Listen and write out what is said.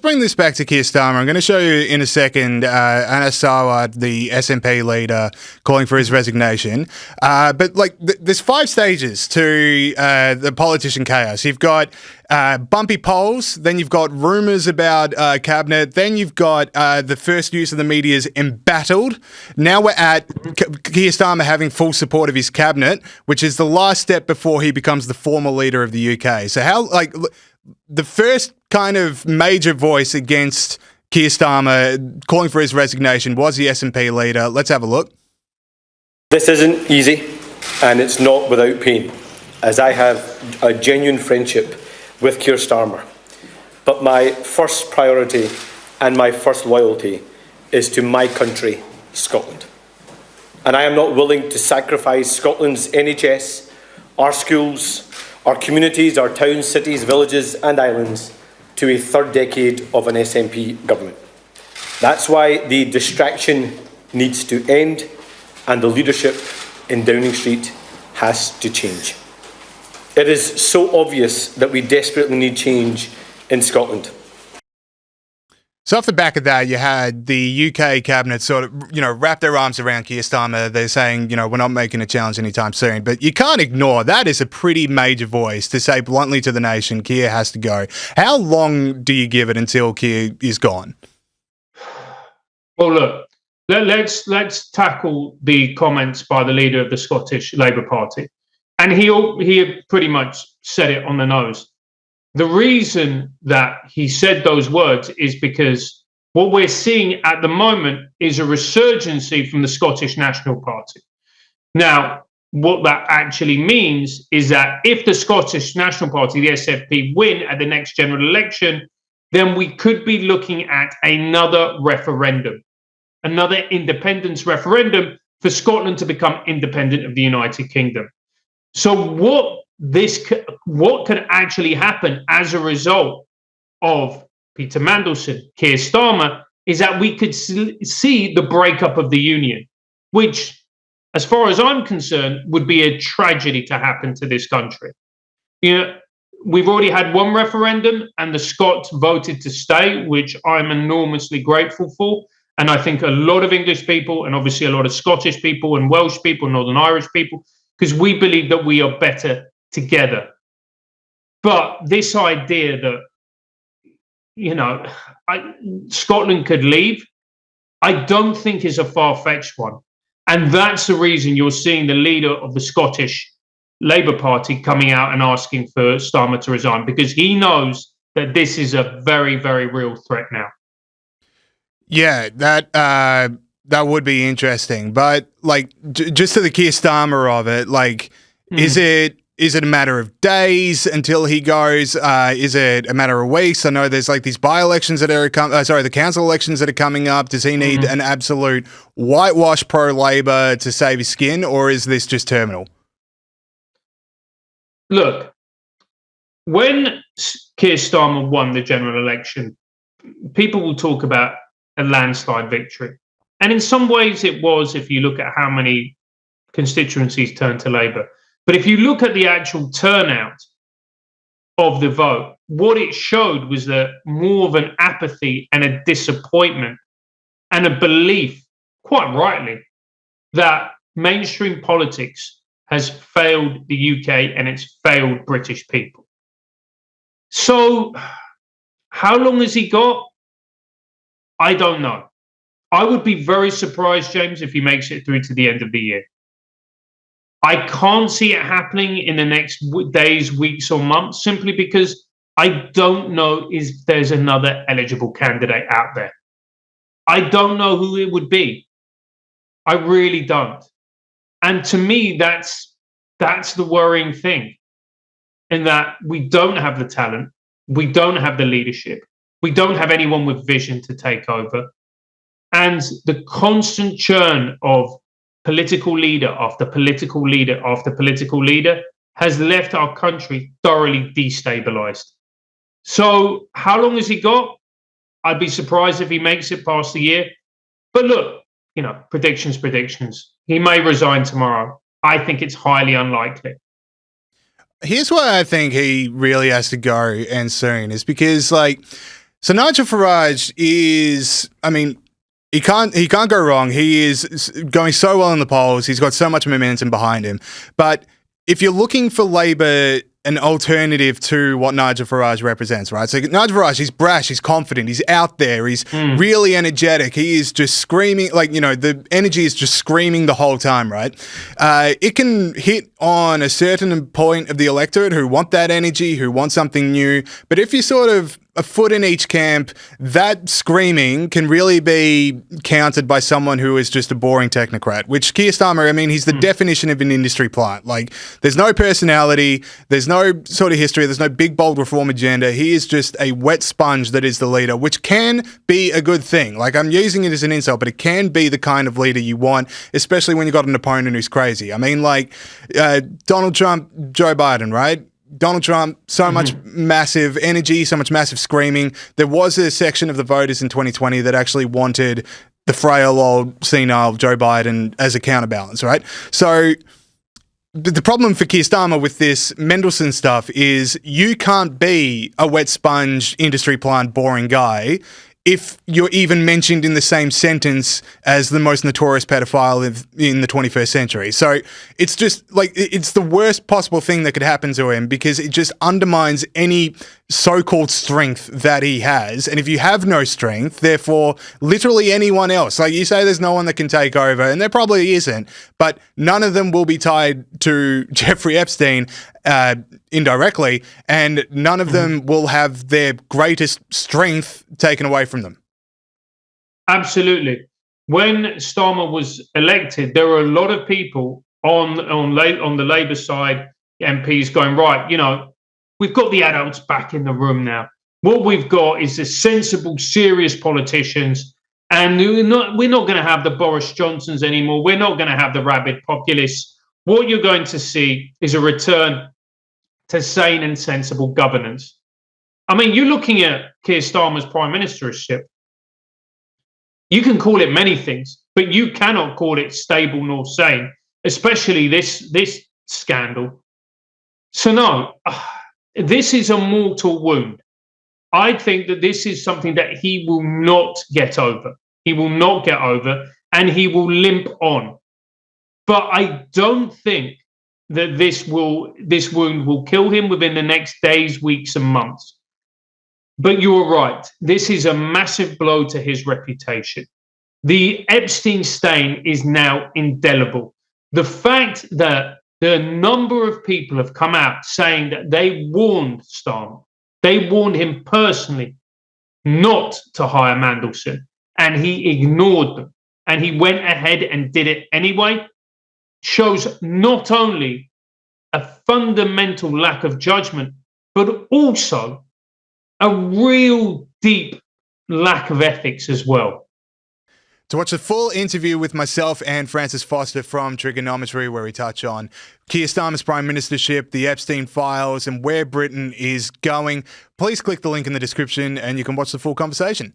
bring this back to Keir Starmer. I'm going to show you in a second Anas Sarwar, the SNP leader, calling for his resignation. But there's 5 stages to the politician chaos. You've got bumpy polls, then you've got rumours about cabinet, then you've got the first use of the media's embattled. Now we're at Keir Starmer having full support of his cabinet, which is the last step before he becomes the formal leader of the UK. So the first kind of major voice against Keir Starmer calling for his resignation was the SNP leader. Let's have a look. This isn't easy, and it's not without pain, as I have a genuine friendship with Keir Starmer. But my first priority and my first loyalty is to my country, Scotland. And I am not willing to sacrifice Scotland's NHS, our schools, our communities, our towns, cities, villages and islands to a third decade of an SNP government. That's why the distraction needs to end and the leadership in Downing Street has to change. It is so obvious that we desperately need change in Scotland. So off the back of that, you had the UK cabinet sort of, wrap their arms around Keir Starmer. They're saying, we're not making a challenge anytime soon. But you can't ignore that is a pretty major voice to say bluntly to the nation, Keir has to go. How long do you give it until Keir is gone? Well, look, let's tackle the comments by the leader of the Scottish Labour Party. And he pretty much said it on the nose. The reason that he said those words is because what we're seeing at the moment is a resurgency from the Scottish National Party. Now, what that actually means is that if the Scottish National Party, the SFP, win at the next general election, then we could be looking at another referendum, another independence referendum for Scotland to become independent of the United Kingdom. So what could actually happen as a result of Peter Mandelson, Keir Starmer, is that we could see the breakup of the union, which, as far as I'm concerned, would be a tragedy to happen to this country. We've already had one referendum and the Scots voted to stay, which I'm enormously grateful for. And I think a lot of English people and obviously a lot of Scottish people and Welsh people, Northern Irish people, because we believe that we are better together. But this idea that, Scotland could leave, I don't think is a far-fetched one. And that's the reason you're seeing the leader of the Scottish Labour Party coming out and asking for Starmer to resign, because he knows that this is a very, very real threat now. Yeah, that would be interesting. But just to the Keir Starmer of it, is it a matter of days until he goes? Is it a matter of weeks? I know there's these by-elections that are the council elections that are coming up. Does he need an absolute whitewash pro-Labor to save his skin, or is this just terminal? Look, when Keir Starmer won the general election, people will talk about a landslide victory. And in some ways it was, if you look at how many constituencies turned to Labour. But if you look at the actual turnout of the vote, what it showed was that more of an apathy and a disappointment and a belief, quite rightly, that mainstream politics has failed the UK and it's failed British people. So how long has he got? I don't know. I would be very surprised, James, if he makes it through to the end of the year. I can't see it happening in the next days, weeks, or months, simply because I don't know if there's another eligible candidate out there. I don't know who it would be. I really don't. And to me, that's the worrying thing, in that we don't have the talent, we don't have the leadership, we don't have anyone with vision to take over. And the constant churn of political leader after political leader after political leader has left our country thoroughly destabilized. So how long has he got? I'd be surprised if he makes it past the year. But look, predictions. He may resign tomorrow. I think it's highly unlikely. Here's why I think he really has to go, and soon, is because So Nigel Farage is, I mean, he can't go wrong. He is going so well in the polls. He's got so much momentum behind him. But if you're looking for Labor an alternative to what Nigel Farage represents, right? So Nigel Farage, he's brash, he's confident, he's out there, he's really energetic. He is just screaming, like, you know, the energy is just screaming the whole time, right? It can hit on a certain point of the electorate who want that energy, who want something new. But if you sort of a foot in each camp, that screaming can really be countered by someone who is just a boring technocrat, which Keir Starmer, I mean, he's the definition of an industry plant. Like, there's no personality, there's no sort of history, there's no big, bold reform agenda. He is just a wet sponge that is the leader, which can be a good thing. Like, I'm using it as an insult, but it can be the kind of leader you want, especially when you've got an opponent who's crazy. I mean, like, Donald Trump, Joe Biden, right? Donald Trump, so much massive energy, so much massive screaming. There was a section of the voters in 2020 that actually wanted the frail old senile Joe Biden as a counterbalance, right? So the problem for Keir Starmer with this Mandelson stuff is you can't be a wet sponge, industry plant, boring guy if you're even mentioned in the same sentence as the most notorious pedophile in the 21st century. So it's just like, it's the worst possible thing that could happen to him because it just undermines any so-called strength that he has. And if you have no strength, therefore literally anyone else, like you say, there's no one that can take over, and there probably isn't, but none of them will be tied to Jeffrey Epstein indirectly, and none of them will have their greatest strength taken away from them. Absolutely. When Starmer was elected, there were a lot of people on the Labour side, MPs, going, right, you know, we've got the adults back in the room now. What we've got is the sensible, serious politicians, and we're not going to have the Boris Johnsons anymore. We're not going to have the rabid populists. What you're going to see is a return to sane and sensible governance. I mean, you're looking at Keir Starmer's prime ministership. You can call it many things, but you cannot call it stable nor sane, especially this scandal. So no, this is a mortal wound. I think that this is something that he will not get over. He will not get over, and he will limp on. But I don't think that this wound will kill him within the next days, weeks, and months. But you're right. This is a massive blow to his reputation. The Epstein stain is now indelible. The fact that the number of people have come out saying that they warned Starmer, they warned him personally not to hire Mandelson, and he ignored them, and he went ahead and did it anyway, shows not only a fundamental lack of judgment, but also a real deep lack of ethics as well. To watch the full interview with myself and Francis Foster from Triggernometry, where we touch on Keir Starmer's prime ministership, the Epstein files, and where Britain is going, please click the link in the description and you can watch the full conversation.